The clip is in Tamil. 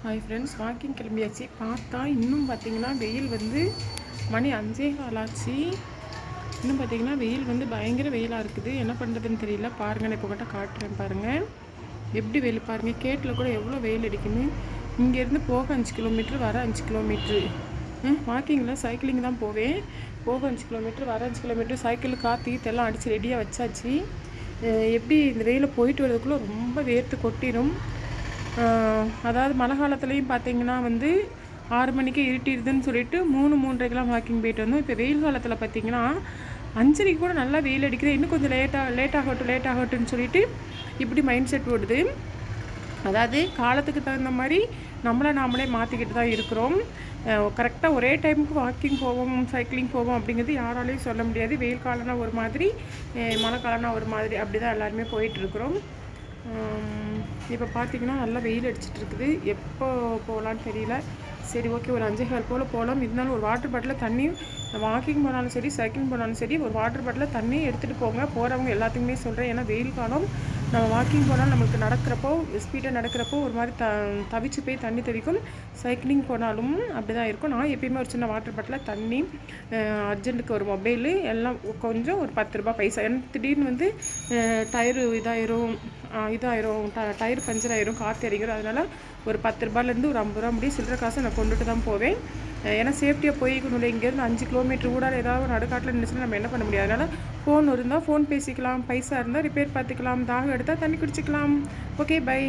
ஹாய் ஃப்ரெண்ட்ஸ், வாக்கிங் கிளம்பியாச்சு. பார்த்தா இன்னும் பார்த்தீங்கன்னா வெயில் வந்து மணி 5:15 ஆச்சு. இன்னும் பார்த்தீங்கன்னா வெயில் வந்து பயங்கர வெயிலாக இருக்குது. என்ன பண்ணுறதுன்னு தெரியல. பாருங்கள், நான் இப்போ கிட்ட காட்டுறேன் பாருங்கள். எப்படி வெயில் பாருங்கள். கேட்டில் கூட எவ்வளோ வெயில் அடிக்குன்னு. இங்கேருந்து போக 5 கிலோமீட்ரு, வர 5 கிலோமீட்ரு. வாக்கிங்கில் சைக்கிளிங் தான் போவேன். போக 5 கிலோமீட்ரு, வர 5 கிலோமீட்ரு. சைக்கிள் காற்று எல்லாம் அடித்து ரெடியாக வச்சாச்சு. எப்படி இந்த வெயிலில் போயிட்டு வரதுக்குள்ளே ரொம்ப வேர்த்து கொட்டிடும். அதாவது மழை காலத்துலேயும் பார்த்தீங்கன்னா வந்து 6 மணிக்கு இருட்டிடுதுன்னு சொல்லிட்டு 3:30க்கெலாம் வாக்கிங் போயிட்டு வந்தோம். இப்போ வெயில் காலத்தில் பார்த்தீங்கன்னா 5:30 கூட நல்லா வெயில் அடிக்குது. இன்னும் கொஞ்சம் லேட் ஆகட்டும்னு சொல்லிட்டு இப்படி மைண்ட் செட் ஓடுது. அதாவது காலத்துக்கு தகுந்த மாதிரி நாமளே மாற்றிக்கிட்டு தான் இருக்கிறோம். கரெக்டாக ஒரே டைமுக்கு வாக்கிங் போவோம், சைக்கிளிங் போவோம் அப்படிங்கிறது யாராலையும் சொல்ல முடியாது. வெயில் காலம்னா ஒரு மாதிரி, மழை காலம்னா ஒரு மாதிரி, அப்படி தான் எல்லாருமே போயிட்டுருக்குறோம். இப்போ பார்த்திங்கன்னா நல்லா வெயில் அடிச்சிட்ருக்குது. எப்போ போகலான்னு தெரியல. சரி, ஓகே, ஒரு 5:15 போல் போகலாம். இருந்தாலும் ஒரு வாட்டர் பாட்டில் தண்ணி, வாக்கிங் போனாலும் சரி, சைக்கிளிங் போனாலும் சரி, ஒரு வாட்டர் பாட்டில் தண்ணி எடுத்துகிட்டு போங்க. போகிறவங்க எல்லாத்துக்குமே சொல்கிறேன். ஏன்னா வெயில் காலம். நம்ம வாக்கிங் போனாலும் நம்மளுக்கு நடக்கிறப்போ, ஸ்பீடாக நடக்கிறப்போ ஒரு மாதிரி தவிச்சு போய் தண்ணி தெவிக்கும். சைக்கிளிங் போனாலும் அப்படி தான் இருக்கும். நான் எப்பயுமே ஒரு சின்ன வாட்டர் பாட்டில் தண்ணி, அர்ஜென்ட்டுக்கு ஒரு மொபைலு, எல்லாம் கொஞ்சம் ஒரு 10 ரூபா பைசா. ஏன்னா திடீர்னு வந்து டயரு இதாயிரும், டயர் பஞ்சர் ஆயிரும், காற்று அடிக்கிறோம். அதனால் ஒரு 10 ரூபாயிலேருந்து ஒரு 50 ரூபா முடியும் சில்லற காசை நான் கொண்டுட்டு தான் போவேன். ஏன்னா சேஃப்டியாக போய்க்கணும். இங்கேருந்து 5 கிலோமீட்டர் கூட ஏதாவது நடுக்காட்டில் நின்றுச்சுன்னா நம்ம என்ன பண்ண முடியாது. அதனால் ஃபோன் இருந்தால் ஃபோன் பேசிக்கலாம், பைசா இருந்தால் ரிப்பேர் பார்த்துக்கலாம், தாகம் எடுத்தால் தண்ணி குடிச்சிக்கலாம். Okay, by.